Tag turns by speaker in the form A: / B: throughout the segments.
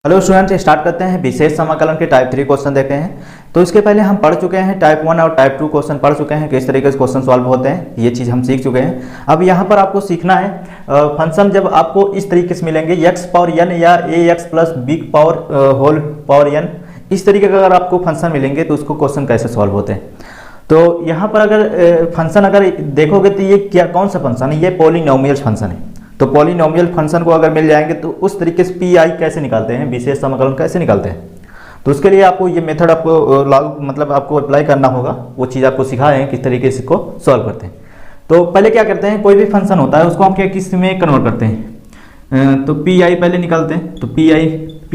A: Hello student, start करते हैं। विशेष समाकलन के टाइप 3 क्वेश्चन देखते हैं। तो इसके पहले हम पढ़ चुके हैं टाइप 1 और टाइप 2 क्वेश्चन पढ़ चुके हैं, किस तरीके से क्वेश्चन सॉल्व होते हैं, ये चीज़ हम सीख चुके हैं। अब यहाँ पर आपको सीखना है फंक्शन जब आपको इस तरीके से मिलेंगे x पावर n या ax plus b power whole power n, इस तरीके का अगर आपको फंक्शन मिलेंगे तो उसको क्वेश्चन कैसे सॉल्व होते हैं। तो यहाँ पर अगर फंक्शन अगर देखोगे तो ये क्या कौन सा फंक्शन है, ये पॉलिनोमियल फंक्शन है। तो पॉलिनोमियल फंक्शन को अगर मिल जाएंगे तो उस तरीके से पी आई कैसे निकालते हैं, विशेष समाकलन कैसे निकालते हैं। तो उसके लिए आपको ये मेथड आपको लागू मतलब आपको अप्लाई करना होगा, वो चीज़ आपको सिखाए हैं किस तरीके से इसको सॉल्व करते हैं। तो पहले क्या करते हैं, कोई भी फंक्शन होता है उसको हम क्या किस में कन्वर्ट करते हैं, तो पी आई पहले निकालते हैं। तो पी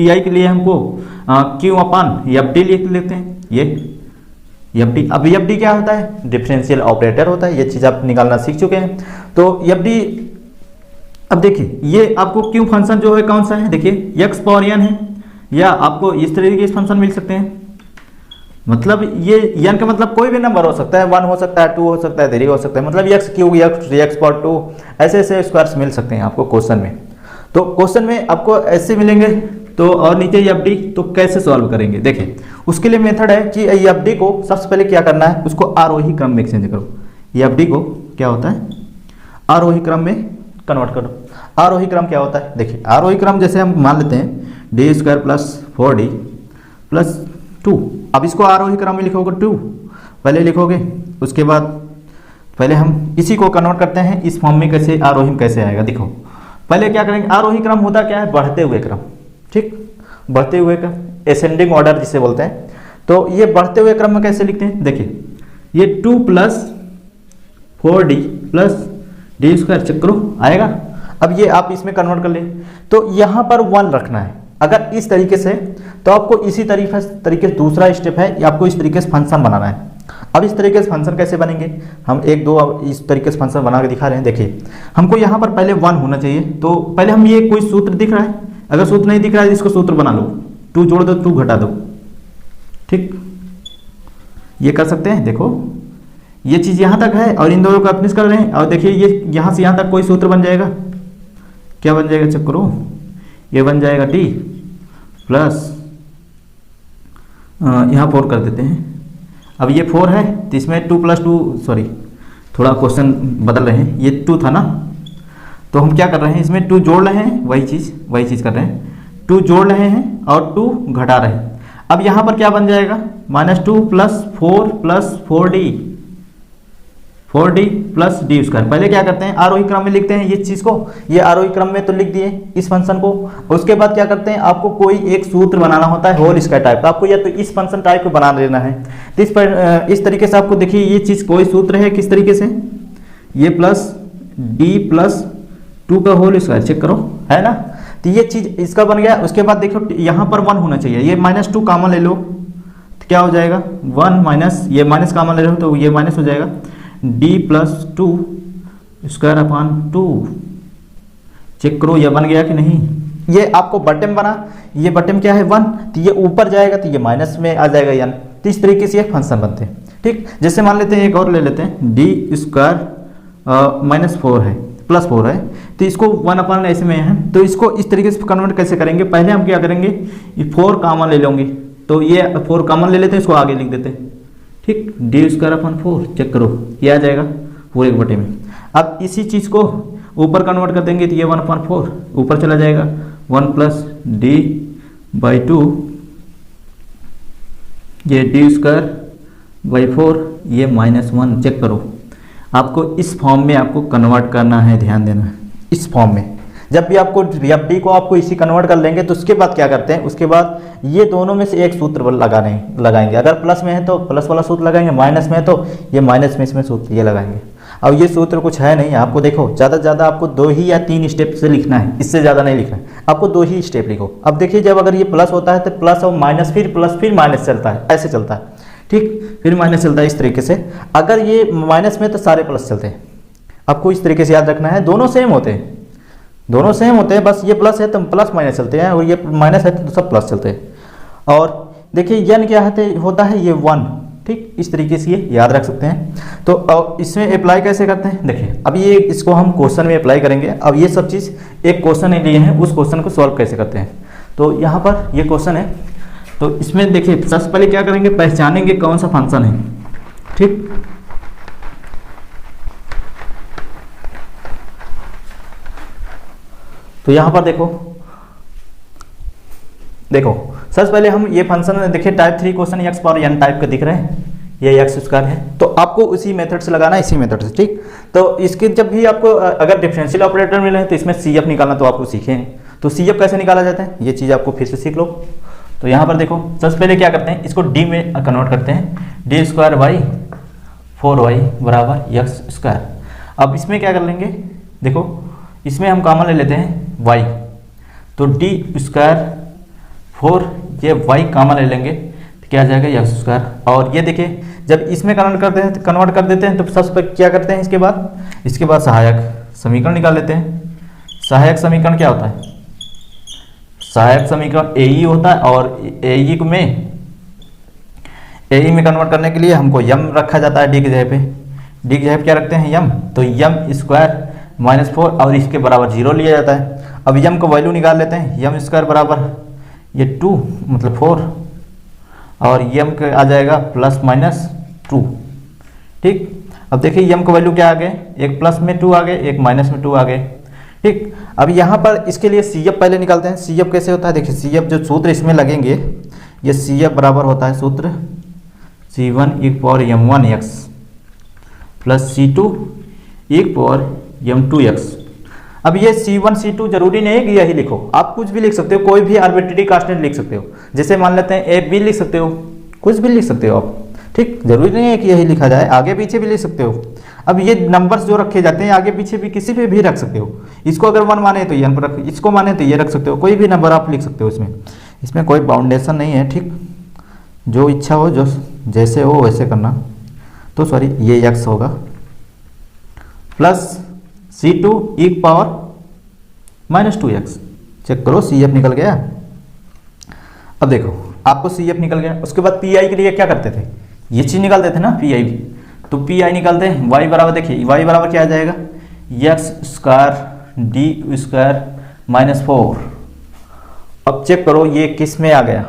A: आई के लिए हमको क्यू अपान एफ डी लिख लेते हैं, ये एफ डी। अब एफ डी क्या होता है, डिफरेंशियल ऑपरेटर होता है, ये चीज़ आप निकालना सीख चुके हैं। तो एफ डी, अब देखिए ये आपको क्यू फंक्शन जो है कौन सा है, देखिए x पावर n है, या आपको इस तरीके के फंक्शन मिल सकते हैं। मतलब ये n का मतलब कोई भी नंबर हो सकता है, 1 हो सकता है, 2 हो सकता है, 3 हो सकता है, मतलब x क्यूब x पावर 2 ऐसे ऐसे स्क्वायर्स मिल सकते हैं आपको क्वेश्चन में। तो क्वेश्चन में आपको ऐसे मिलेंगे। तो और नीचे एफ डी, तो कैसे सॉल्व करेंगे देखिए, उसके लिए मेथड है कि एफ डी को सबसे पहले क्या करना है, उसको आरोही क्रम में एक्सचेंज करो। एफ डी को क्या होता है, आरोही क्रम में कन्वर्ट करो। आरोही क्रम क्या होता है, देखिए आरोही क्रम जैसे हम मान लेते हैं D square plus 4d plus 2। अब इसको आरोही क्रम में लिखोगे 2 पहले लिखोगे, उसके बाद पहले हम इसी को कन्वर्ट करते हैं इस फॉर्म में, कैसे आरोही में कैसे आएगा देखो। पहले क्या करेंगे, आरोही क्रम होता क्या है, बढ़ते हुए क्रम, ठीक, बढ़ते हुए क्रम, एसेंडिंग ऑर्डर जिसे बोलते हैं। तो ये बढ़ते हुए क्रम में कैसे लिखते हैं, देखिए ये 2 plus 4d plus d square check करो आएगा। अब ये आप इसमें कन्वर्ट कर ले, तो यहाँ पर 1 रखना है। अगर इस तरीके से, तो आपको इसी तरीके से दूसरा स्टेप है, आपको इस तरीके से फंक्शन बनाना है। अब इस तरीके से फंक्शन कैसे बनेंगे, हम एक दो अब इस तरीके से फंक्शन बना के दिखा रहे हैं। देखिए हमको यहाँ पर पहले 1 होना चाहिए, तो पहले हम ये कोई सूत्र दिख रहा है, अगर सूत्र नहीं दिख रहा है इसको सूत्र बना लो, 2 जोड़ दो 2 घटा दो, ठीक, ये कर सकते हैं। देखो ये चीज़ यहाँ तक है और इन दोनों को अपनिश कर रहे हैं, और देखिए ये यहाँ से यहाँ तक कोई सूत्र बन जाएगा, क्या बन जाएगा चेक करो, ये बन जाएगा टी प्लस यहाँ 4 कर देते हैं। अब ये 4 है तो इसमें 2 प्लस 2, सॉरी थोड़ा क्वेश्चन बदल रहे हैं, ये 2 था ना, तो हम क्या कर रहे हैं इसमें 2 जोड़ रहे हैं, वही चीज़ कर रहे हैं, 2 जोड़ रहे हैं और 2 घटा रहे हैं। अब यहाँ पर क्या बन जाएगा, -2 plus 4 plus 4d plus d square. पहले क्या करते हैं, आरोही क्रम में लिखते हैं ये चीज़ को, ये आरोही क्रम में तो लिख दिए इस फंक्शन को। उसके बाद क्या करते हैं, आपको कोई एक सूत्र बनाना होता है होल स्क्वायर टाइप का, आपको या तो इस फंक्शन टाइप को बना लेना है। तो इस तरीके से आपको देखिए ये चीज़ कोई सूत्र है किस तरीके से, ये प्लस डी प्लस 2 का होल स्क्वायर चेक करो, है ना। तो ये चीज़ इसका बन गया। उसके बाद देखो यहाँ पर 1 होना चाहिए, ये -2 कॉमन ले लो तो क्या हो जाएगा 1 माइनस, ये माइनस कॉमन ले लो तो ये माइनस हो जाएगा, d plus 2 square upon 2। Check करो ये बन गया कि नहीं। ये आपको बटन बना, ये बटन क्या है 1, तो ये ऊपर जाएगा तो ये माइनस में आ जाएगा n। तो इस तरीके से ये फंक्शन बनते हैं, ठीक। जैसे मान लेते हैं एक और ले लेते हैं, d स्क्वायर -4 है प्लस 4 है, तो इसको 1 अपान ऐसे में है, तो इसको इस तरीके से कन्वर्ट कैसे करेंगे, पहले हम क्या करेंगे, ये 4 कॉमन ले लेंगे, तो ये 4 कॉमन ले लेते हैं, इसको आगे लिख देते हैं, ठीक, डी स्क्वायर अपान 4 चेक करो ये आ जाएगा 4 एक बटे में। अब इसी चीज़ को ऊपर कन्वर्ट कर देंगे तो ये 1/4 ऊपर चला जाएगा, 1 प्लस डी बाई 2, ये डी स्क्वायर बाई 4, ये -1 चेक करो। आपको इस फॉर्म में आपको कन्वर्ट करना है, ध्यान देना है इस फॉर्म में। जब भी आपको एफ डी को आपको इसी कन्वर्ट कर लेंगे तो उसके बाद क्या करते हैं, उसके बाद ये दोनों में से एक सूत्र लगाएंगे। अगर प्लस में है तो प्लस वाला सूत्र लगाएंगे, माइनस में है तो ये माइनस में इसमें सूत्र ये लगाएंगे। अब ये सूत्र कुछ है नहीं, आपको देखो ज़्यादा से ज़्यादा आपको 2 ही या 3 स्टेप से लिखना है, इससे ज़्यादा नहीं लिखना है, आपको 2 ही स्टेप लिखो। अब देखिए जब अगर ये प्लस होता है तो प्लस और माइनस, फिर प्लस फिर माइनस चलता है, ऐसे चलता है, ठीक, फिर माइनस चलता है इस तरीके से। अगर ये माइनस में तो सारे प्लस चलते हैं, आपको इस तरीके से याद रखना है। दोनों सेम होते हैं, दोनों सेम होते हैं, बस ये प्लस है तो प्लस माइनस चलते हैं, और ये माइनस है तो सब प्लस चलते हैं। और देखिए n क्या होता है ये 1, ठीक, इस तरीके से ये याद रख सकते हैं। तो इसमें अप्लाई कैसे करते हैं, देखिए अब ये इसको हम क्वेश्चन में अप्लाई करेंगे। अब ये सब चीज़ एक क्वेश्चन लिए हैं, उस क्वेश्चन को सॉल्व कैसे करते हैं। तो यहाँ पर ये क्वेश्चन है। तो इसमें देखिए सबसे पहले क्या करेंगे, पहचानेंगे कौन सा फंक्शन है, ठीक। तो यहाँ पर देखो सबसे पहले हम ये फंक्शन देखिए type 3 question x power n type के दिख रहे हैं, ये एक्स स्क्वायर है, तो आपको उसी मेथड से लगाना है, इसी मेथड से, ठीक। तो इसके जब भी आपको अगर डिफरेंशियल ऑपरेटर मिले हैं तो इसमें सी एफ निकालना तो आपको सीखे हैं, तो सी एफ कैसे निकाला जाता है ये चीज़ आपको फिर से सीख लो। तो यहाँ पर देखो सबसे पहले क्या करते हैं, इसको डी में कन्वर्ट करते हैं, डी स्क्वायर बाई 4y बराबर एक्स स्क्वायर। अब इसमें क्या कर लेंगे, देखो इसमें हम कॉमन ले लेते हैं y, तो डी स्क्वायर 4 ये y कॉमन ले लेंगे तो क्या आ जाएगा एक्स स्क्वायर। और ये देखिए जब इसमें कन्वर्ट कर देते हैं तो सबसे पहले क्या करते हैं, इसके बाद सहायक समीकरण निकाल लेते हैं। सहायक समीकरण क्या होता है, सहायक समीकरण ए होता है, और ए में कन्वर्ट करने के लिए हमको यम रखा जाता है डी की जगह पे, डी की जगह पे क्या रखते हैं यम, तो यम स्क्वायर -4 और इसके बराबर 0 लिया जाता है। अब यम को वैल्यू निकाल लेते हैं, यम स्क्वायर बराबर ये 2 मतलब 4 और यम का आ जाएगा ±2, ठीक। अब देखिए यम का वैल्यू क्या आ गए, एक प्लस में 2 आ गए, एक माइनस में 2 आ गए, ठीक। अब यहाँ पर इसके लिए सी एफ पहले निकालते हैं। सी एफ कैसे होता है, देखिए सी एफ जो सूत्र इसमें लगेंगे, ये सी एफ बराबर होता है सूत्र C1 = m1x plus C2 = m2x। अब ये C1 C2 जरूरी नहीं है कि यही लिखो, आप कुछ भी लिख सकते हो, कोई भी आर्बिट्रेरी कांस्टेंट लिख सकते हो, जैसे मान लेते हैं AB लिख सकते हो, कुछ भी लिख सकते हो आप, ठीक। जरूरी नहीं है कि यही लिखा जाए, आगे पीछे भी लिख सकते हो। अब ये नंबर्स जो रखे जाते हैं आगे पीछे भी किसी पे भी रख सकते हो, इसको अगर 1 माने तो ये पर रख, इसको माने तो ये रख सकते हो, कोई भी नंबर आप लिख सकते हो, इसमें कोई बाउंडेशन नहीं है, ठीक। जो इच्छा हो, जो जैसे हो वैसे करना। तो सॉरी ये x होगा प्लस C2 = -2x। चेक करो CF निकल गया। अब देखो आपको CF निकल गया, उसके बाद PI के लिए क्या करते थे, ये चीज़ निकालते थे ना PI, तो PI निकालते हैं, y बराबर देखिए y बराबर क्या आ जाएगा, x² d² -4। अब चेक करो ये किस में आ गया,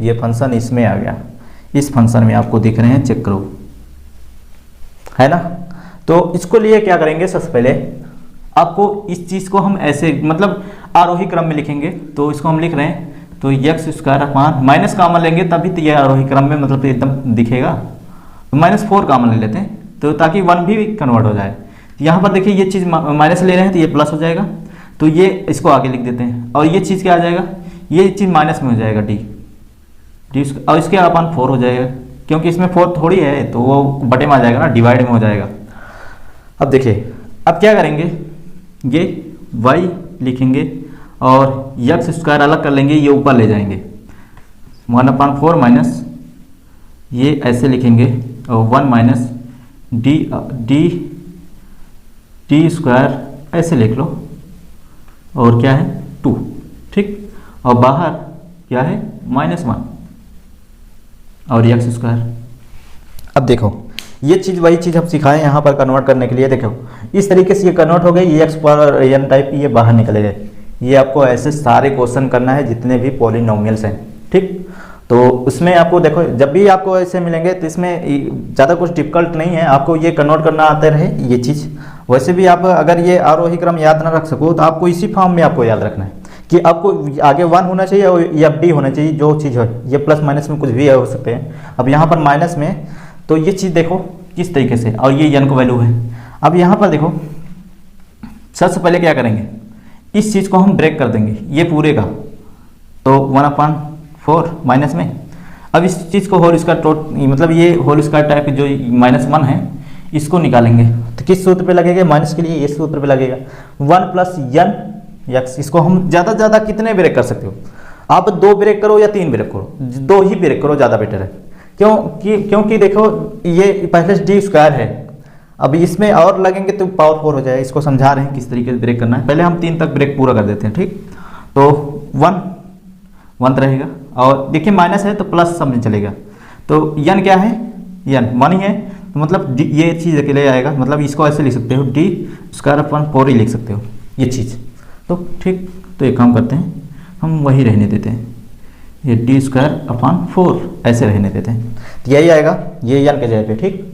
A: ये फंक्शन इसमें आ गया, इस फंक्शन में आपको दिख रहे हैं, चेक करो, है ना। तो इसको लिए क्या करेंगे, सबसे पहले आपको इस चीज़ को हम ऐसे मतलब आरोही क्रम में लिखेंगे, तो इसको हम लिख रहे हैं, तो x² माइनस कॉमन लेंगे तभी तो ये आरोही क्रम में मतलब एकदम दिखेगा, तो -4 कॉमन ले लेते हैं, तो ताकि 1 भी कन्वर्ट हो जाए। यहाँ पर देखिए ये चीज़ माइनस ले रहे हैं तो ये प्लस हो जाएगा, तो ये इसको आगे लिख देते हैं, और ये चीज़ क्या आ जाएगा, ये चीज़ माइनस में हो जाएगा डी और इसके अपन 4 हो जाएगा, क्योंकि इसमें 4 थोड़ी है तो वो बटे में आ जाएगा ना, डिवाइड में हो जाएगा। अब देखिए अब क्या करेंगे, ये y लिखेंगे और x² अलग कर लेंगे, ये ऊपर ले जाएंगे 1/4 माइनस ये ऐसे लिखेंगे और 1 माइनस d² ऐसे लिख लो, और क्या है 2, ठीक। और बाहर क्या है -1 और x²। अब देखो ये चीज़ वही चीज़ हम सिखाएं यहाँ पर कन्वर्ट करने के लिए, देखो इस तरीके से ये कन्वर्ट हो गई, ये x पावर n टाइप ये बाहर निकले गए। ये आपको ऐसे सारे क्वेश्चन करना है जितने भी पॉलिनोमियल्स हैं, ठीक। तो उसमें आपको देखो जब भी आपको ऐसे मिलेंगे तो इसमें ज़्यादा कुछ डिफिकल्ट नहीं है, आपको ये कन्वर्ट करना आते रहे ये चीज़। वैसे भी आप अगर ये आरोही क्रम याद ना रख सको तो आपको इसी फॉर्म में आपको याद रखना है कि आपको आगे 1 होना चाहिए और ये डी होना चाहिए, जो चीज़ हो, ये प्लस माइनस में कुछ भी हो सकते हैं। अब यहाँ पर माइनस में तो ये चीज़ देखो किस तरीके से, और ये n को वैल्यू है। अब यहाँ पर देखो सबसे पहले क्या करेंगे, इस चीज़ को हम ब्रेक कर देंगे ये पूरे का, तो 1/4 माइनस में। अब इस चीज़ को होल स्क्वायर मतलब ये होल स्क्वायर टाइप जो -1 है इसको निकालेंगे, तो किस सूत्र पे लगेगा, माइनस के लिए इस सूत्र पे लगेगा 1 + n x। इसको हम ज़्यादा से ज़्यादा कितने ब्रेक कर सकते हो, आप 2 ब्रेक करो या 3 ब्रेक करो, 2 ही ब्रेक करो ज़्यादा बेटर है। क्योंकि देखो ये पहले d² है, अब इसमें और लगेंगे तो पावर 4 हो जाए। इसको समझा रहे हैं किस तरीके से ब्रेक करना है, पहले हम 3 तक ब्रेक पूरा कर देते हैं, ठीक। तो 1 रहेगा, और देखिए माइनस है तो प्लस सब में चलेगा, तो n क्या है, n 1 ही है, तो मतलब ये चीज़ अकेले आएगा, मतलब इसको ऐसे लिख सकते हो d² 4 ही लिख सकते हो ये चीज़, तो ठीक। तो एक काम करते हैं, हम वही रहने देते हैं, ये डी स्क्वायर अपॉन 4 ऐसे रहने देते हैं। तो यही आएगा, ये यन के जगह पे, ठीक,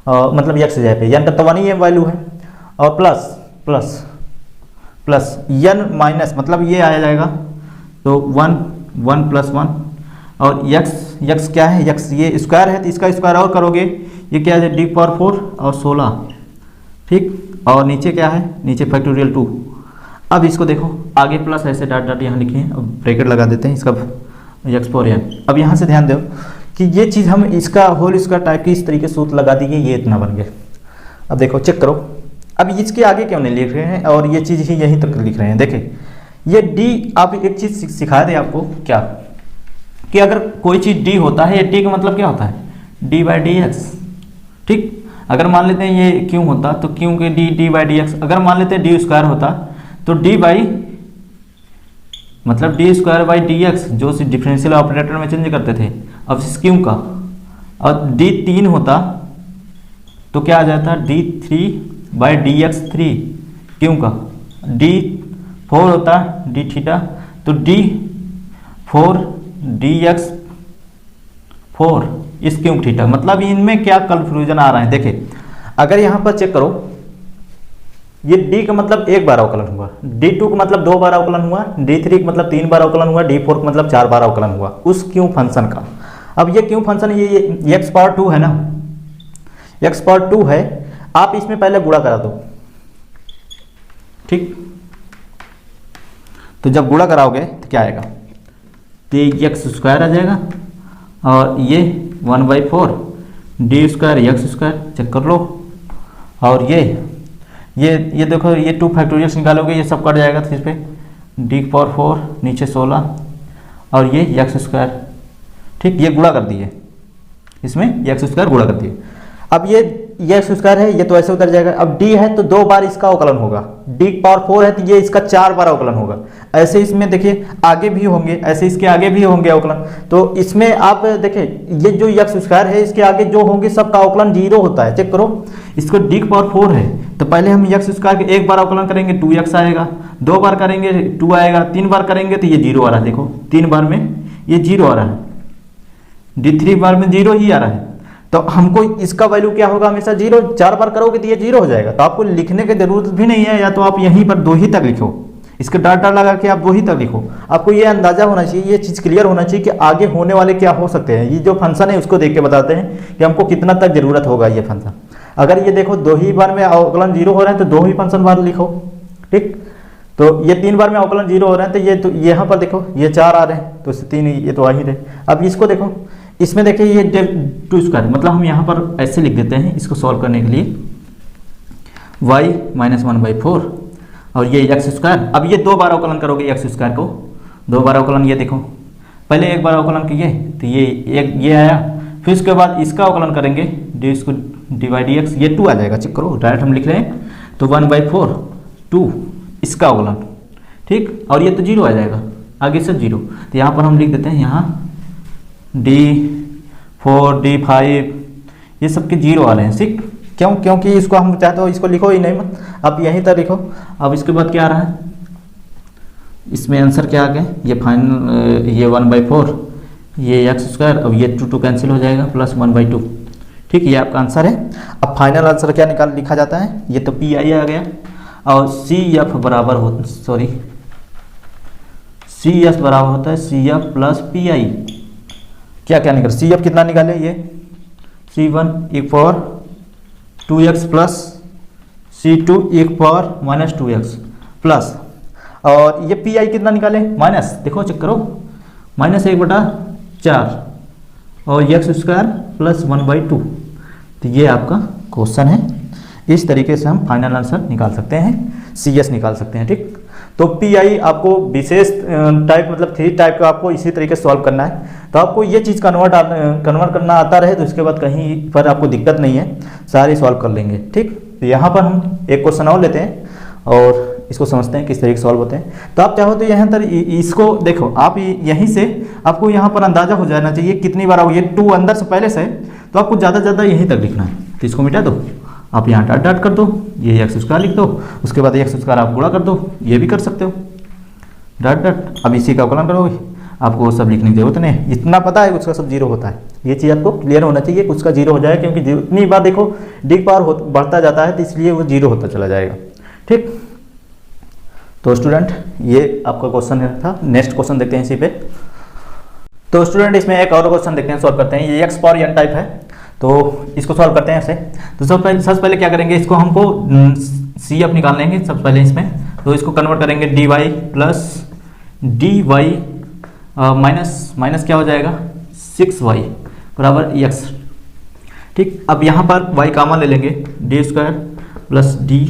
A: मतलब यक्स जगह पे, यन का तो 1 ही वैल्यू है, और प्लस प्लस प्लस यन माइनस, मतलब ये आ जाएगा तो 1 1 + 1, और यक्स क्या है, यक्स ये स्क्वायर है तो इसका स्क्वायर और करोगे, ये क्या है, d⁴ और 16, ठीक, और नीचे क्या है, नीचे फैक्टोरियल 2। अब इसको देखो आगे प्लस ऐसे डॉट डॉट यहाँ लिखे हैं, अब ब्रैकेट लगा देते हैं इसका x⁴n। अब यहाँ से ध्यान दो कि ये चीज़ हम इसका होल स्क्वायर टाइप की इस तरीके से सूत्र लगा दीजिए, ये इतना बन गया। अब देखो चेक करो, अब इसके आगे क्यों नहीं लिख रहे हैं और ये चीज़ ही यहीं तक लिख रहे हैं। देखें ये d, आप एक चीज़ सिखा दे आपको क्या, कि अगर कोई चीज़ d होता है, ये d का मतलब क्या होता है, d/dx, ठीक। अगर मान लेते हैं ये क्यों होता तो क्यों के d/dx, अगर मान लेते हैं d² होता तो मतलब d²/dx जो डिफरेंशियल ऑपरेटर में चेंज करते थे, अब इस क्यों का, और d3 होता तो क्या आ जाता, d3/dx3 क्यों का, d4 होता dθ तो d4dx4 इस क्यों थीटा। मतलब इनमें क्या कंफ्यूजन आ रहा है, देखे अगर यहाँ पर चेक करो, ये d का मतलब एक बार अवकलन हुआ, d2 का मतलब 2 बार अवकलन हुआ, d3 का मतलब 3 बार अवकलन हुआ, d4 का मतलब 4 बार अवकलन हुआ उस क्यों फंक्शन का। अब ये क्यों फंक्शन ये x⁴ है ना, x⁴ है, आप इसमें पहले गुणा करा दो, ठीक। तो जब गुणा कराओगे तो क्या आएगा, तो ये x² आ जाएगा, और ये 1/4 d² x², चेक कर लो, और ये देखो ये 2 फैक्टोरियल निकालोगे, ये सब कट जाएगा, तो इस पर d⁴ नीचे 16 और ये x², ठीक, ये गुणा कर दिए, इसमें x² गुणा कर दिए। अब ये x² है, ये तो ऐसे उतर जाएगा। अब d है तो 2 बार इसका अवकलन होगा, d⁴ है तो ये इसका 4 बार अवकलन होगा। ऐसे इसमें देखिए आगे भी होंगे, ऐसे इसके आगे भी होंगे अवकलन। तो इसमें आप देखें ये जो x² है इसके आगे जो होंगे सबका अवकलन 0 होता है। चेक करो, इसको d⁴ है तो पहले हम x² के एक बार अवकलन करेंगे 2x आएगा, 2 बार करेंगे 2 आएगा, 3 बार करेंगे तो ये 0 आ रहा है। देखो 3 बार में ये 0 आ रहा है, d3 बार में 0 ही आ रहा है, तो हमको इसका वैल्यू क्या होगा, हमेशा 0। 4 बार करोगे तो ये 0 हो जाएगा। तो आपको लिखने की जरूरत भी नहीं है, या तो आप यहीं पर 2 ही तक लिखो, इसके डॉट लगा के आप 2 ही तक लिखो। आपको ये अंदाजा होना चाहिए, ये चीज़ क्लियर होना चाहिए कि आगे होने वाले क्या हो सकते हैं। ये जो फंक्शन है उसको देख के बताते हैं कि हमको कितना तक जरूरत होगा ये फंक्शन। अगर ये देखो 2 ही बार में अवकलन 0 हो रहे हैं तो 2 ही फंक्शन बार लिखो, ठीक। तो ये 3 बार में अवकलन 0 हो रहे हैं तो यहाँ पर देखो ये 4 आ रहे हैं तो 3 ये तो आ ही रहे। अब इसको देखो, इसमें देखिए ये 2², मतलब हम यहाँ पर ऐसे लिख देते हैं इसको सॉल्व करने के लिए, y - 1/4 और ये x²। अब ये 2 बार अवकलन करोगे x² को, 2 बार अवकलन, ये देखो पहले एक बार अवकलन किए तो ये आया, फिर उसके बाद इसका अवकलन करेंगे d/dx, ये 2 आ जाएगा। चेक करो डायरेक्ट हम लिख रहे हैं तो 1/4 2 इसका अवकलन, ठीक, और ये तो 0 आ जाएगा, आगे से 0। तो यहाँ पर हम लिख देते हैं यहाँ d4 d5 ये सब के 0 आ रहे हैं, ठीक। क्यों, क्योंकि इसको हम चाहते हो इसको लिखो ही नहीं मत, अब यहीं तक लिखो। अब इसके बाद क्या आ रहा है, इसमें आंसर क्या आ गया, ये फाइनल, ये 1/4 ये x², अब ये 2 कैंसिल हो जाएगा, प्लस 1/2, ठीक, ये आपका आंसर है। अब फाइनल आंसर क्या लिखा जाता है, ये तो pi आ गया, और CF बराबर होता है CF + pi। क्या निकल, CF कितना निकाले, ये C1 = 2x plus C2 = -2x plus, और ये pi कितना निकाले, माइनस, देखो चेक करो, -1/4 और x² + 1/2। तो ये आपका क्वेश्चन है। इस तरीके से हम फाइनल आंसर निकाल सकते हैं, CS निकाल सकते हैं, ठीक। तो pi आपको विशेष टाइप, मतलब 3 टाइप का आपको इसी तरीके से सॉल्व करना है। तो आपको ये चीज़ कन्वर्ट करना आता रहे तो इसके बाद कहीं पर आपको दिक्कत नहीं है, सारे सॉल्व कर लेंगे, ठीक। तो यहाँ पर हम एक क्वेश्चन और लेते हैं और इसको समझते हैं किस तरीके से सॉल्व होते हैं। तो आप चाहो तो यहाँ पर इसको देखो, आप यहीं से आपको यहाँ पर अंदाजा हो जाना चाहिए कितनी बार आओ, ये 2 अंदर से पहले से, तो आपको ज़्यादा यहीं तक लिखना है। तो इसको मिटा दो, आप यहाँ डॉट कर दो, ये x² लिख दो, उसके बाद x² आप गुणा कर दो, ये भी कर सकते हो। डॉट डॉट, अब इसी का अवकलन करोगे, आपको वो सब लिखने की जरूरत नहीं, इतना पता है उसका सब जीरो होता है। ये चीज़ आपको क्लियर होना चाहिए कि उसका जीरो हो जाए, क्योंकि जितनी बार देखो डी पावर बढ़ता जाता है तो इसलिए वो जीरो होता चला जाएगा। ठीक, तो स्टूडेंट ये आपका क्वेश्चन था। नेक्स्ट क्वेश्चन देखते हैं इसी पे। तो स्टूडेंट इसमें एक और क्वेश्चन देखते हैं, सॉल्व करते हैं। ये एक्स पावर एन टाइप है, तो इसको सॉल्व करते हैं ऐसे। तो सबसे पहले क्या करेंगे, इसको हमको सी एफ निकाल लेंगे सबसे पहले इसमें। तो इसको कन्वर्ट करेंगे d y plus d y minus क्या हो जाएगा 6y बराबर एक्स। ठीक, अब यहाँ पर y कॉमन ले लेंगे, D square plus D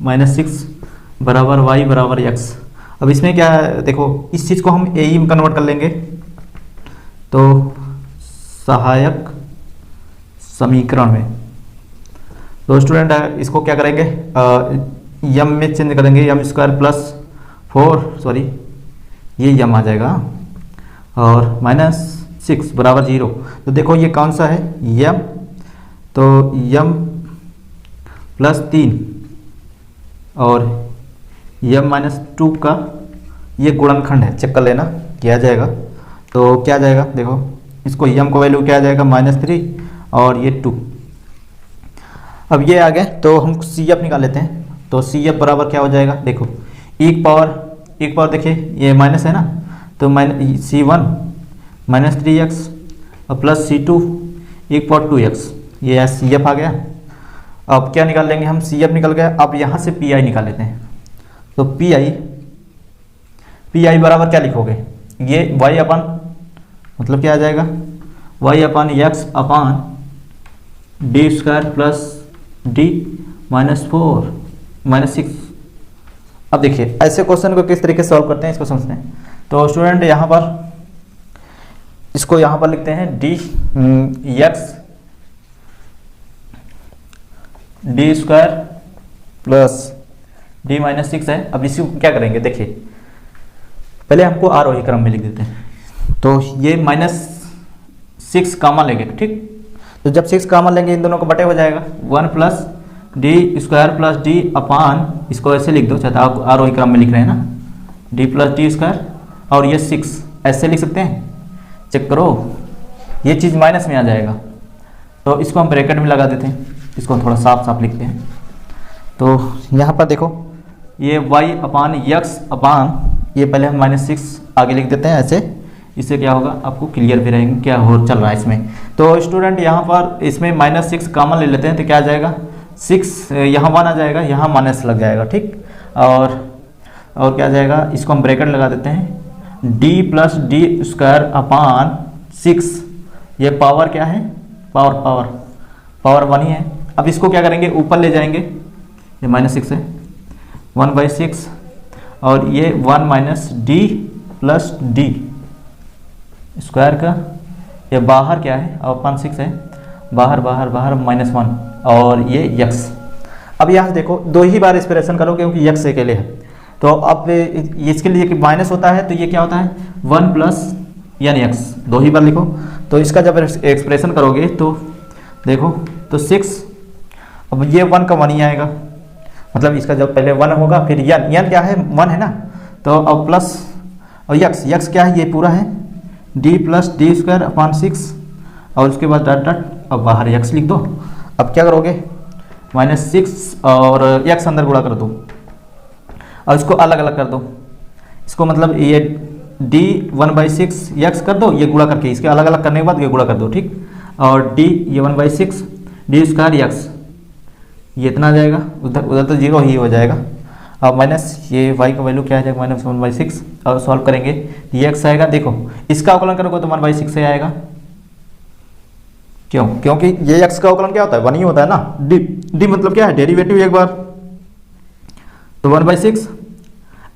A: minus 6 बराबर y बराबर एक्स। अब इसमें क्या देखो, इस चीज़ को हम ए में कन्वर्ट कर लेंगे, तो सहायक समीकरण में। तो स्टूडेंट इसको क्या करेंगे, यम में चेंज करेंगे, यम स्क्वायर प्लस 4 ये यम आ जाएगा और माइनस 6 बराबर 0। तो देखो ये कौन सा है यम, तो यम प्लस 3 और यम माइनस 2 का ये गुणनखंड है, चेक कर लेना क्या जाएगा। तो क्या जाएगा देखो, इसको यम को वैल्यू क्या आ जाएगा -3 और ये 2। अब ये आ गए, तो हम सी एफ निकाल लेते हैं। तो सी एफ बराबर क्या हो जाएगा, देखो एक पावर देखिए ये माइनस है ना, तो C1 -3x और प्लस C2 एक पावर 2x, ये सी एफ आ गया। अब क्या निकाल लेंगे हम, सी एफ निकल गया। अब यहाँ से पी आई निकाल लेते हैं। तो पी आई बराबर क्या लिखोगे, ये y अपन मतलब क्या आ जाएगा y अपन x upon D square plus D -4 -6। अब देखिए ऐसे क्वेश्चन को किस तरीके से सॉल्व करते हैं, इसको समझते हैं। तो स्टूडेंट यहाँ पर इसको यहाँ पर लिखते हैं D x D square plus D -6 है। अब इसी को क्या करेंगे, देखिए पहले हमको आरोही क्रम में लिख देते हैं। तो ये -6 कॉमन लेंगे, ठीक। तो जब 6 कॉमन लेंगे इन दोनों को बटे हो जाएगा 1 plus d square plus d upon, इसको ऐसे लिख दो, चाहे आप आरोही क्रम में लिख रहे हैं ना, डी प्लस डी स्क्वायर और ये 6 ऐसे लिख सकते हैं। चेक करो ये चीज़ माइनस में आ जाएगा, तो इसको हम ब्रैकेट में लगा देते हैं, इसको थोड़ा साफ लिखते हैं। तो यहाँ पर देखो ये y अपान एक्स अपान ये पहले हम -6 आगे लिख देते हैं ऐसे, इससे क्या होगा आपको क्लियर भी रहेंगे क्या हो चल रहा है इसमें। तो स्टूडेंट यहाँ पर इसमें -6 कॉमन ले लेते हैं, तो क्या आ जाएगा 6, यहाँ 1 आ जाएगा, यहाँ माइनस लग जाएगा, ठीक। और क्या आ जाएगा, इसको हम ब्रैकेट लगा देते हैं, d plus d square upon 6, ये पावर क्या है, पावर 1 ही है। अब इसको क्या करेंगे ऊपर ले जाएंगे, ये -6 है 1/6 और ये 1 minus D plus d square का, ये बाहर क्या है अपान 6 है, बाहर -1 और ये यक्स। अब यहाँ से देखो दो ही बार इंस्पिरेशन करो क्योंकि यक्स अकेले है। तो अब इसके लिए कि माइनस होता है तो ये क्या होता है 1 प्लस यानी एक्स, दो ही बार लिखो। तो इसका जब एक्सप्रेशन करोगे तो देखो तो 6, अब ये 1 का 1 ही आएगा, मतलब इसका जब पहले 1 होगा फिर यन क्या है 1 है ना, तो अब प्लस और यक्स क्या है ये पूरा है D plus d square upon 6 और उसके बाद डॉट अब बाहर यक्स लिख दो। अब क्या करोगे -6 और यक्स अंदर गुणा कर दो और इसको अलग अलग कर दो, इसको मतलब ये डी 1/6 यक्स कर दो, ये गुणा करके इसके अलग अलग करने के बाद ये गुणा कर दो, ठीक। और डी ये 1/6 डी स्क्वायर यक्स ये इतना आ जाएगा, उधर तो 0 ही हो जाएगा। अब माइनस ये y का वैल्यू क्या आ जाएगा -1/6 और सॉल्व करेंगे ये x आएगा। देखो इसका अवकलन करोगे तो 1/6 से आएगा, क्यों, क्योंकि ये x का अवकलन क्या होता है 1 ही होता है ना, डी मतलब क्या है डेरिवेटिव एक बार, तो 1/6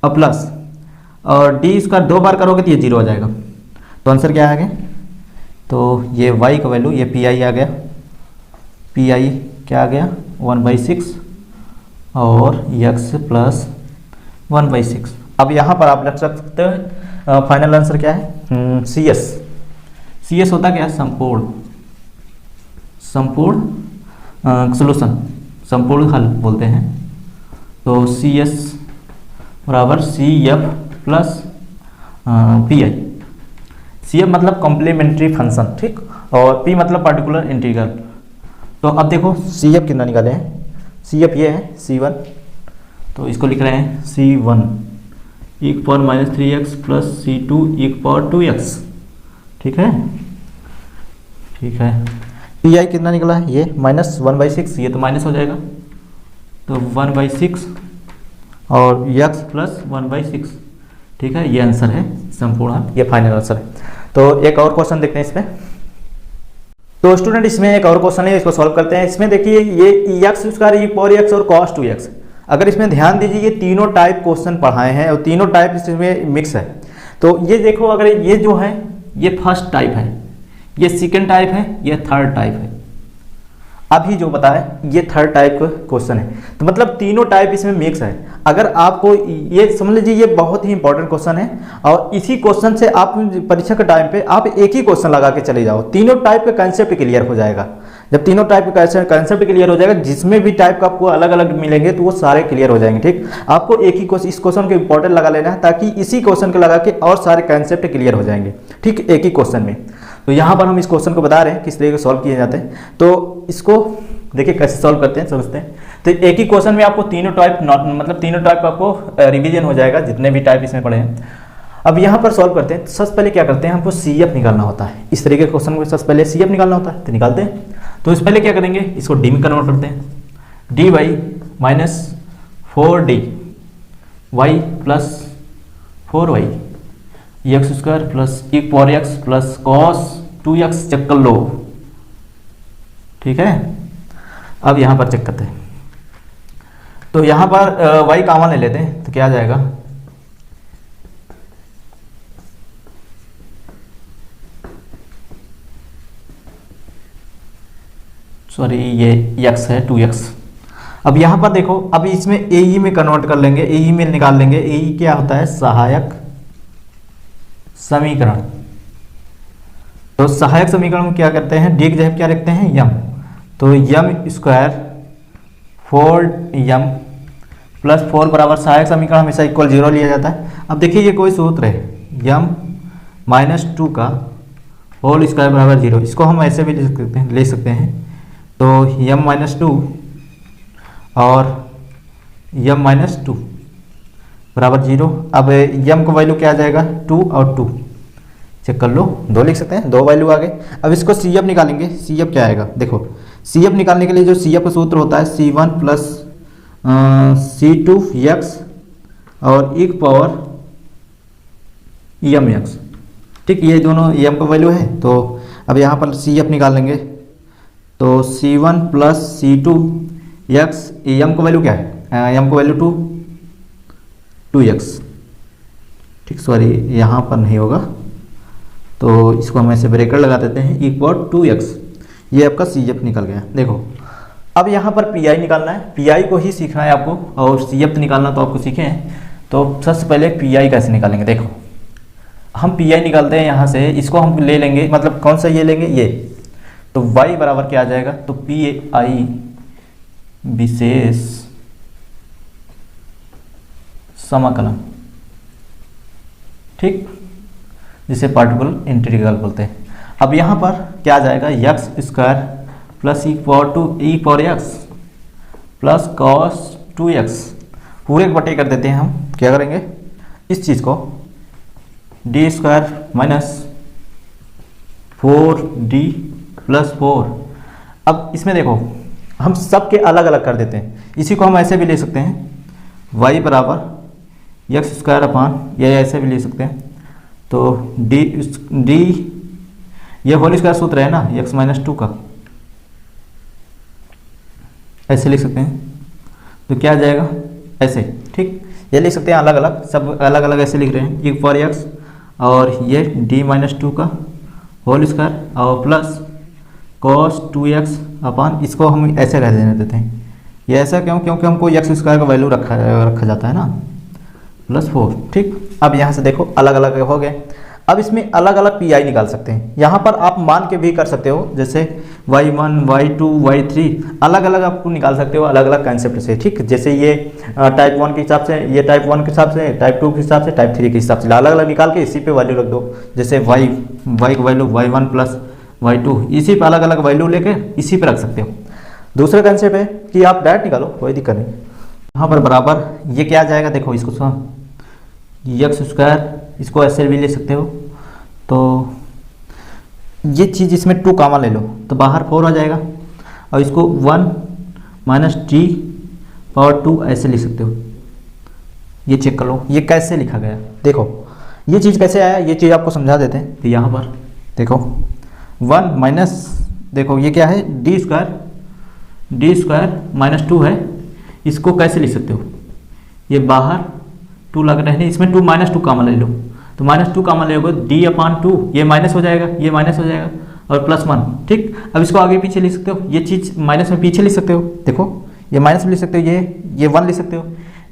A: और प्लस और डी इसका 2 बार करोगे तो ये 0 आ जाएगा। तो आंसर क्या आ गया, तो ये y का वैल्यू ये पी आई आ गया, पी आई क्या आ गया 1/6 और x प्लस 1/6। अब यहाँ पर आप लग सकते हो फाइनल आंसर क्या है सी एस होता क्या है संपूर्ण सोल्यूशन, संपूर्ण हल बोलते हैं। तो सी एस बराबर C F plus P I, C F मतलब कॉम्प्लीमेंट्री फंक्शन, ठीक, और पी मतलब पर्टिकुलर इंटीग्रल। तो अब देखो सी एफ कितना निकाले हैं, सी एफ ये है C1, तो इसको लिख रहे हैं C1 एक power minus 3x plus C2 एक पावर 2x, ठीक है, ठीक है। पी आई कितना निकला है, ये -1/6, ये तो माइनस हो जाएगा, तो 1/6 और x प्लस 1/6, ठीक है, ये आंसर है संपूर्ण, ये फाइनल आंसर है। तो एक और क्वेश्चन देखते हैं इसमें। तो स्टूडेंट इसमें एक और क्वेश्चन है, इसको सॉल्व करते हैं। इसमें देखिए ये x square e power x और cos 2x, अगर इसमें ध्यान दीजिए ये तीनों टाइप क्वेश्चन पढ़ाए हैं और तीनों टाइप इसमें मिक्स है। तो ये देखो, अगर ये जो है ये फर्स्ट टाइप है, ये सेकंड टाइप है, ये थर्ड टाइप है, अभी जो बताया ये थर्ड टाइप का क्वेश्चन है, तो मतलब तीनों टाइप इसमें मिक्स है। अगर आपको ये समझ लीजिए ये बहुत ही इंपॉर्टेंट क्वेश्चन है, और इसी क्वेश्चन से आप परीक्षा के टाइम पे आप एक ही क्वेश्चन लगा के चले जाओ, तीनों टाइप का कंसेप्ट क्लियर हो जाएगा। जब तीनों टाइप का कंसेप्ट क्लियर हो जाएगा, जिसमें भी टाइप का आपको अलग अलग मिलेंगे तो वो सारे क्लियर हो जाएंगे, ठीक। आपको एक ही क्वेश्चन, इस क्वेश्चन को इंपॉर्टेंट लगा लेना है, ताकि इसी क्वेश्चन को लगा के और सारे कंसेप्ट क्लियर हो जाएंगे, ठीक, एक ही क्वेश्चन में। तो यहाँ पर हम इस क्वेश्चन को बता रहे हैं किस तरीके से सॉल्व किए जाते हैं। तो इसको देखिए कैसे सॉल्व करते हैं, समझते हैं। तो एक ही क्वेश्चन में आपको तीनों टाइप मतलब तीनों टाइप आपको रिवीजन हो जाएगा, जितने भी टाइप इसमें पढ़े हैं। अब यहाँ पर सॉल्व करते हैं। सबसे पहले क्या करते हैं, हमको सी एफ निकालना होता है। इस तरीके के क्वेश्चन को सबसे पहले सी एफ निकालना होता है, तो निकालते हैं। तो इससे पहले क्या करेंगे, इसको डी में कन्वर्ट करते हैं। D y minus 4d y plus 4y x square plus एक power x plus cos 2x check कर लो, ठीक है। अब यहाँ पर चेक करते हैं, तो यहाँ पर y कॉमन ले लेते हैं, तो क्या आ जाएगा, सॉरी ये x है 2x। अब यहाँ पर देखो, अब इसमें AE में कन्वर्ट कर लेंगे, AE में निकाल लेंगे। AE क्या होता है, सहायक समीकरण। तो सहायक समीकरण में क्या करते हैं, डी की जगह क्या रखते हैं, यम। तो यम स्क्वायर 4m प्लस 4 बराबर सहायक समीकरण हमेशा इक्वल 0 लिया जाता है। अब देखिए ये कोई सूत्र है, यम -2 का होल स्क्वायर बराबर 0, इसको हम ऐसे भी ले सकते हैं। तो यम -2 और यम -2 बराबर 0। अब यम का वैल्यू क्या आ जाएगा, 2 और 2 चेक कर लो, 2 लिख सकते हैं, 2 वैल्यू आ गए। अब इसको सी एफ निकालेंगे। सी एफ क्या आएगा, देखो सी एफ निकालने के लिए जो सी एफ का सूत्र होता है C1 प्लस C2x और एक पावर एम एक्स, ठीक, ये दोनों एम का वैल्यू है। तो अब यहाँ पर सी एफ निकाल लेंगे। तो C1 प्लस C2x, एम का वैल्यू क्या है, एम का वैल्यू 2x, ठीक, सॉरी यहाँ पर नहीं होगा, तो इसको हम ऐसे ब्रेकर लगा देते हैं, एक पावर 2x, ये आपका सी एफ निकल गया। देखो अब यहाँ पर पी आई निकालना है, पी आई को ही सीखना है आपको, और सी एफ निकालना तो आपको सीखे हैं। तो सबसे पहले पी आई कैसे निकालेंगे, देखो हम पी आई निकालते हैं यहाँ से, इसको हम ले लेंगे, मतलब कौन सा ये लेंगे, ये। तो y बराबर क्या आ जाएगा, तो पी आई विशेष समाकलन, ठीक, जिसे पार्टिकुलर इंटीग्रल बोलते हैं। अब यहाँ पर क्या आ जाएगा, x square plus e power x plus cos 2x पूरे बटे कर देते हैं। हम क्या करेंगे, इस चीज़ को D square minus 4d plus 4। अब इसमें देखो हम सब के अलग अलग कर देते हैं, इसी को हम ऐसे भी ले सकते हैं, y बराबर एक्स स्क्वायर अपान, या ऐसे भी ले सकते हैं। तो डी ये होल स्क्वायर सूत्र है ना, x -2 का, ऐसे लिख सकते हैं। तो क्या आ जाएगा, ऐसे, ठीक, ये लिख सकते हैं अलग अलग, सब अलग अलग ऐसे लिख रहे हैं, एक पावर एक्स और ये d -2 का होल स्क्वायर और प्लस cos 2x अपान, इसको हम ऐसे रह देने देते हैं। ये ऐसा क्यों, क्योंकि हमको एक्स स्क्वायर का वैल्यू रखा जाता है ना, +4, ठीक। अब यहाँ से देखो अलग अलग हो गए। अब इसमें अलग अलग पी आई निकाल सकते हैं। यहाँ पर आप मान के भी कर सकते हो, जैसे y1, y2, y3 अलग अलग आपको निकाल सकते हो अलग अलग कंसेप्ट से, ठीक। जैसे ये टाइप 1 के हिसाब से, ये टाइप 1 के हिसाब से, टाइप 2 के हिसाब से, टाइप 3 के हिसाब से अलग अलग निकाल के इसी पे वैल्यू रख दो। जैसे y की वैल्यू y1 प्लस y2, इसी पे अलग अलग वैल्यू लेके इसी पे रख सकते हो। दूसरा कंसेप्ट है कि आप डायरेक्ट निकालो, कोई दिक्कत नहीं। यहाँ पर बराबर ये क्या आ जाएगा, देखो इसको एक्स स्क्वायर, इसको ऐसे भी ले सकते हो। तो ये चीज़ इसमें 2 कामा ले लो तो बाहर 4 आ जाएगा, और इसको 1 माइनस टी पावर 2 ऐसे लिख सकते हो। ये चेक कर लो ये कैसे लिखा गया, देखो ये चीज़ कैसे आया, ये चीज़ आपको समझा देते हैं। तो यहाँ पर देखो 1 माइनस, देखो ये क्या है डी स्क्वायर माइनस 2 है, इसको कैसे लिख सकते हो, ये बाहर 2 लग रहे हैं, इसमें 2 माइनस 2 कामा ले लो, तो माइनस 2 कामा ले लो डी अपान 2, ये माइनस हो जाएगा, ये माइनस हो जाएगा, और प्लस 1, ठीक। अब इसको आगे पीछे लिख सकते हो, ये चीज़ माइनस में पीछे लिख सकते हो, देखो ये माइनस में लिख सकते हो, ये 1 लिख सकते हो।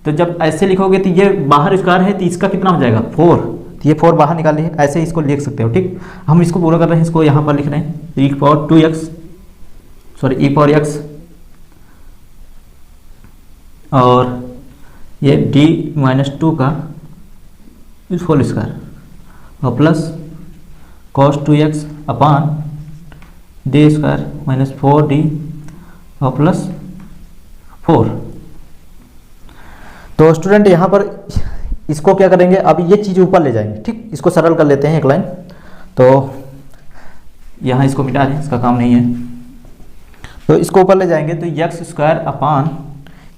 A: तो जब ऐसे लिखोगे तो ये बाहर स्क्वायर है तो इसका कितना हो जाएगा 4, तो ये 4 बाहर निकाल लिए, ऐसे इसको लिख सकते हो, ठीक। हम इसको पूरा कर रहे हैं, इसको यहाँ पर लिख रहे हैं e power 2x, sorry e power x, और ये d माइनस 2 का होल स्क्वायर और plus cos 2x upon d square minus 4d और प्लस 4। तो स्टूडेंट यहाँ पर इसको क्या करेंगे, अब ये चीज़ ऊपर ले जाएंगे, ठीक। इसको सरल कर लेते हैं एक लाइन, तो यहाँ इसको मिटा दें, इसका काम नहीं है। तो इसको ऊपर ले जाएंगे तो एक्स स्क्वायर अपान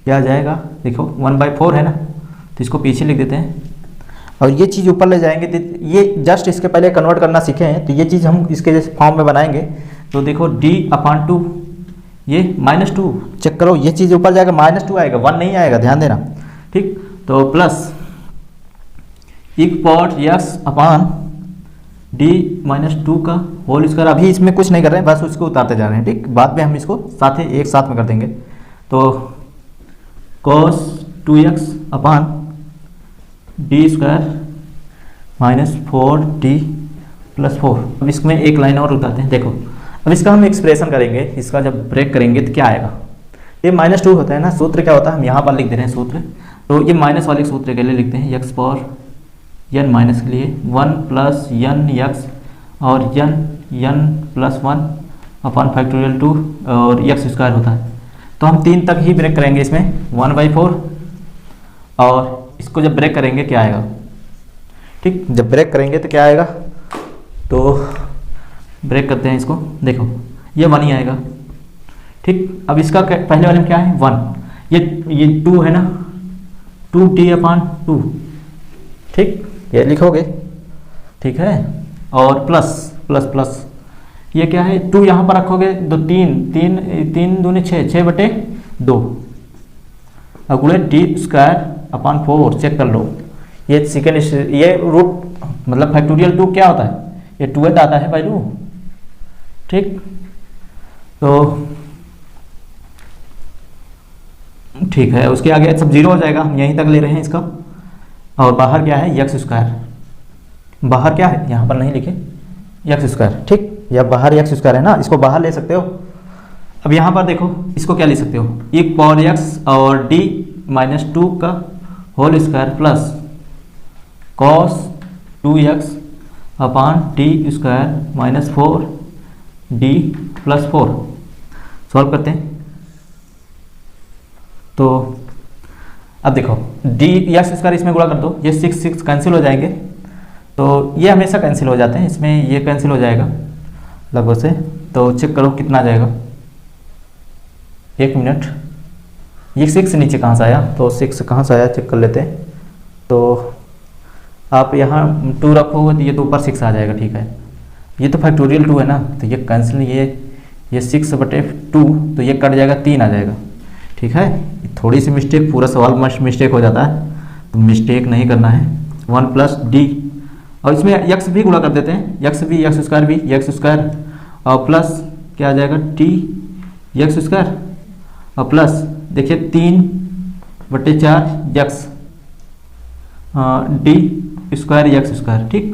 A: क्या आ जाएगा, देखो 1/4 है ना, तो इसको पीछे लिख देते हैं, और ये चीज़ ऊपर ले जाएंगे। तो ये जस्ट इसके पहले कन्वर्ट करना सीखे हैं, तो ये चीज़ हम इसके जैसे फॉर्म में बनाएंगे। तो देखो d अपान 2, ये -2, चेक करो ये चीज़ ऊपर जाएगा, -2 आएगा, 1 नहीं आएगा, ध्यान देना, ठीक। तो प्लस e पावर x अपान d माइनस 2 का होल स्क्वायर, अभी इसमें कुछ नहीं कर रहे हैं, बस उसको उतारते जा रहे हैं, ठीक। बाद में हम इसको साथ ही एक साथ में कर देंगे। तो cos 2x upon d square minus 4d plus 4। अब इसमें एक लाइन और उतारते हैं, देखो अब इसका हम एक्सप्रेशन करेंगे, इसका जब ब्रेक करेंगे तो क्या आएगा, ये -2 होता है ना, सूत्र क्या होता है हम यहाँ पर लिख दे रहे हैं सूत्र। तो ये माइनस वाले सूत्र के लिए लिखते हैं, x पावर n माइनस के लिए 1 प्लस n x और n प्लस 1 अपॉन फैक्टोरियल 2 और x स्क्वायर होता है। तो हम 3 तक ही ब्रेक करेंगे इसमें 1/4, और इसको जब ब्रेक करेंगे क्या आएगा, ठीक। जब ब्रेक करेंगे तो क्या आएगा, तो ब्रेक करते हैं इसको, देखो ये 1 ही आएगा, ठीक। अब इसका पहले वाले में क्या है 1, ये 2 है ना, 2d अपान 2, ठीक, ये लिखोगे, ठीक है। और प्लस प्लस प्लस ये क्या है 2 यहाँ पर रखोगे तो 3 दूनी 6/2, अब गुणे डी स्क्वायर अपान 4, चेक कर लो, ये सेकेंड, ये रूट मतलब फैक्टोरियल 2 क्या होता है, ये 2 आता है वैल्यू, ठीक। तो ठीक है, उसके आगे सब 0 हो जाएगा, हम यहीं तक ले रहे हैं इसका। और बाहर क्या है एक्स स्क्वायर, बाहर क्या है यहाँ पर नहीं लिखे एक्स स्क्वायर, ठीक, या बाहर एक्स स्क्वायर है ना, इसको बाहर ले सकते हो। अब यहाँ पर देखो इसको क्या ले सकते हो, e पावर x और d माइनस 2 का whole square plus cos 2x upon d square minus 4d plus 4। Solve करते हैं, तो अब देखो डी एक्स स्क्वायर इसमें गुणा कर दो, ये 6 कैंसिल हो जाएंगे, तो ये हमेशा कैंसिल हो जाते हैं, इसमें ये कैंसिल हो जाएगा लगभग से। तो चेक करो कितना आ जाएगा, 1 मिनट, ये 6 नीचे कहाँ से आया, तो 6 कहाँ से आया चेक कर लेते हैं। तो आप यहाँ 2 रखोगे तो ये तो ऊपर 6 आ जाएगा, ठीक है। ये तो फैक्टोरियल 2 है ना, तो ये कैंसिल, ये 6/2, तो ये कट जाएगा, 3 आ जाएगा, ठीक है। थोड़ी सी मिस्टेक, पूरा सवाल मिस्टेक हो जाता है, तो मिस्टेक नहीं करना है। 1 प्लस डी, और इसमें x भी गुणा कर देते हैं, एक्स स्क्वायर भी एक्स स्क्वायर, और प्लस क्या आ जाएगा टी एक्स स्क्वायर, और प्लस देखिए 3/4 x D square x square, ठीक।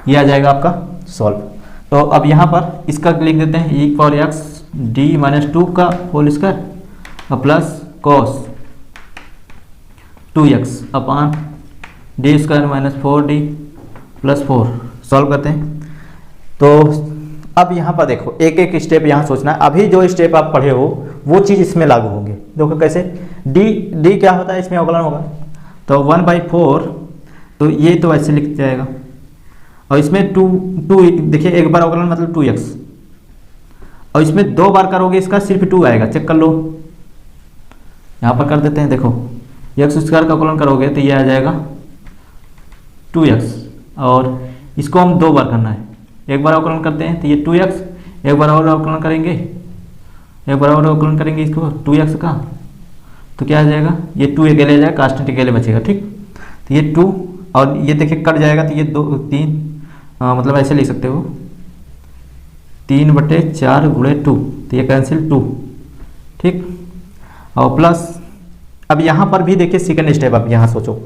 A: ये आ जाएगा आपका सॉल्व। तो अब यहाँ पर इसका लिख देते हैं e power x d minus 2 का whole square plus cos 2x upon d square minus 4d plus 4। Solve करते हैं। तो अब यहाँ पर देखो एक एक स्टेप यहाँ सोचना है। अभी जो स्टेप आप पढ़े हो वो चीज़ इसमें लागू होगी। देखो कैसे, डी क्या होता है, इसमें अवकलन होगा तो 1/4, तो ये तो ऐसे लिख जाएगा। और इसमें टू देखिए एक बार अवकलन मतलब 2x, और इसमें 2 बार करोगे इसका सिर्फ 2 आएगा। चेक कर लो, यहाँ पर कर देते हैं। देखो x स्क्वायर का अवकलन करोगे तो ये आ जाएगा 2x, और इसको हम 2 बार करना है। एक बार अवकलन करते हैं तो ये 2x, एक बार और अवकलन करेंगे, एक बार और अवकलन करेंगे इसको 2x का, तो क्या आ जाएगा, ये 2 अकेले जाएगा, कांस्टेंट अकेले बचेगा। ठीक, तो ये 2 और ये देखिए कट जाएगा तो ये 2 3 मतलब ऐसे लिख सकते हो 3/4 गुणे 2, तो ये कैंसिल 2। ठीक, और प्लस अब यहाँ पर भी देखिए सेकंड स्टेप। अब यहाँ सोचो,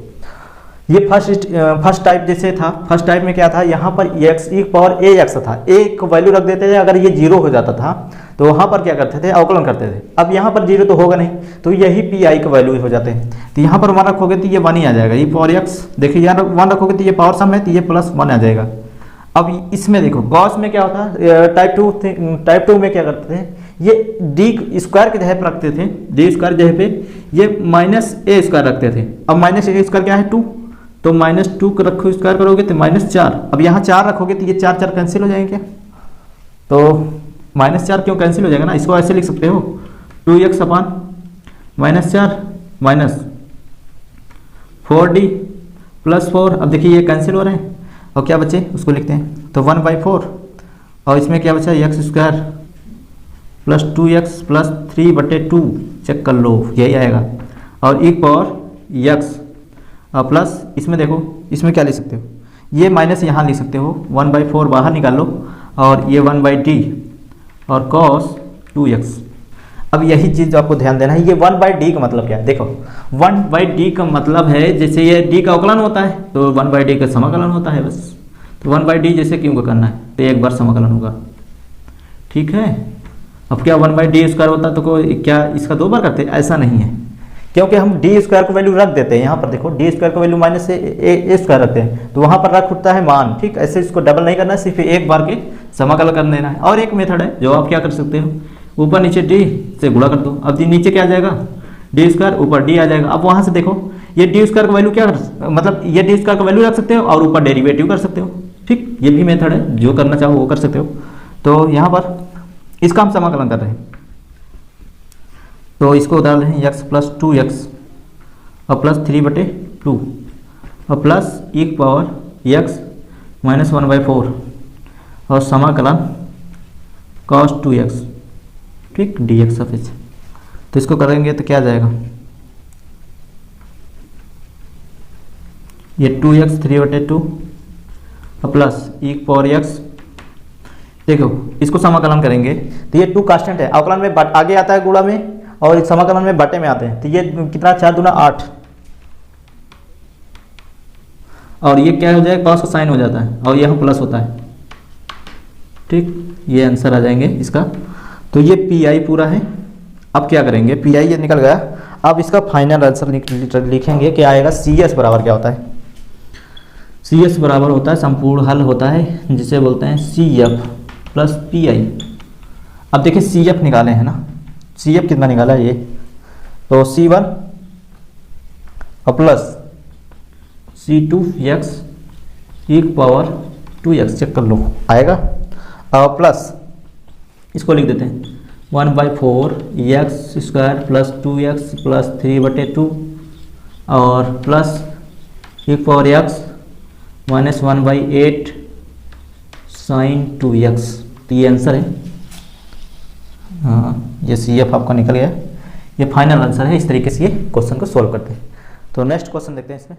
A: ये फर्स्ट टाइप जैसे था, फर्स्ट टाइप में क्या था, यहाँ पर x e पावर ax था, एक वैल्यू रख देते थे। अगर ये 0 हो जाता था तो वहाँ पर क्या करते थे, अवकलन करते थे। अब यहाँ पर 0 तो होगा नहीं, तो यही pi का वैल्यू हो जाते हैं। तो यहाँ पर 1 रखोगे तो ये 1 ही आ जाएगा, ये पावर x। देखिए यहाँ 1 रखोगे तो ये पावर सम है, तो ये प्लस 1 आ जाएगा। अब इसमें देखो गॉस में क्या होता है, टाइप 2 में क्या करते थे, ये डी स्क्वायर के जगह पर रखते थे, डी स्क्वायर जगह पे ये माइनस ए स्क्वायर रखते थे। अब माइनस ए स्क्वायर क्या है 2, तो -2 को रखो स्क्वायर करोगे तो -4। अब यहाँ 4 रखोगे तो ये 4 कैंसिल हो जाएंगे क्या, तो -4 क्यों कैंसिल हो जाएगा ना, इसको ऐसे लिख सकते हो 2x upon -4 minus 4d plus 4। अब देखिए ये कैंसिल हो रहे हैं और क्या बचे उसको लिखते हैं, तो 1/4 और इसमें क्या बचा x square plus 2x plus 3/2। Check कर लो यही आएगा। और e पावर x प्लस इसमें देखो, इसमें क्या लिख सकते हो, ये माइनस यहाँ लिख सकते हो 1/4 बाहर निकाल लो, और ये 1/d और cos 2x। अब यही चीज़ जो आपको ध्यान देना है, ये 1/d का मतलब क्या है। देखो 1/d का मतलब है जैसे ये d का अवकलन होता है तो 1/d का समाकलन होता है बस। तो 1/d जैसे क्यों को करना है, तो एक बार समाकलन होगा। ठीक है, अब क्या 1/d स्क्वायर होता है तो कोई क्या इसका 2 बार करते, ऐसा नहीं है, क्योंकि हम डी स्क्वायर को वैल्यू रख देते हैं। यहाँ पर देखो डी स्क्वायर को वैल्यू माइनस ए स्क्वायर रखते हैं, तो वहाँ पर रख उठता है मान। ठीक, ऐसे इसको डबल नहीं करना है, सिर्फ एक बार के समाकलन कर देना है। और एक मेथड है जो आप क्या कर सकते हो, ऊपर नीचे डी से गुणा कर दो। अब नीचे क्या आ जाएगा, डी स्क्वायर, ऊपर डी आ जाएगा। अब वहाँ से देखो ये डी स्क्वायर का वैल्यू क्या मतलब ये डी स्क्वायर का वैल्यू रख सकते हो और ऊपर डेरिवेटिव कर सकते हो। ठीक, ये भी मेथड है, जो करना चाहो वो कर सकते हो। तो यहाँ पर इसका हम समाकलन कर रहे हैं, तो इसको डाल रहे हैं x प्लस 2x और प्लस 3/2 और plus e power x minus 1/4 और समाकलन cos 2x। ठीक, dx ऑफ h। तो इसको करेंगे तो क्या आ जाएगा, ये 2x 3/2 और प्लस e पावर x। देखो इसको समाकलन करेंगे तो ये 2 कांस्टेंट है, अवकलन में आगे आता है गुणा में और समाकलन में बटे में आते हैं। तो ये कितना 4 दूना 8, और ये क्या हो जाएगा, कॉस का साइन हो जाता है और यहाँ प्लस होता है। ठीक, ये आंसर आ जाएंगे इसका। तो ये पी पूरा है। अब क्या करेंगे, पी ये निकल गया। अब इसका फाइनल आंसर लिखेंगे, क्या आएगा, सी एस बराबर क्या होता है, सी एस बराबर होता है संपूर्ण हल होता है जिसे बोलते हैं C F plus P I. अब देखिए सी एफ निकाले हैं ना, सी एफ कितना निकाला है ये, तो C1 और plus C2x e power 2x। Check कर लो आएगा, और प्लस इसको लिख देते हैं 1/4 x square plus 2x plus 3/2 और plus e power x minus 1/8 sine 2x। तो ये आंसर है। हाँ, ये सी एफ आपका निकल गया। ये फाइनल आंसर है। इस तरीके से ये क्वेश्चन को सॉल्व करते हैं। तो नेक्स्ट क्वेश्चन देखते हैं इसमें।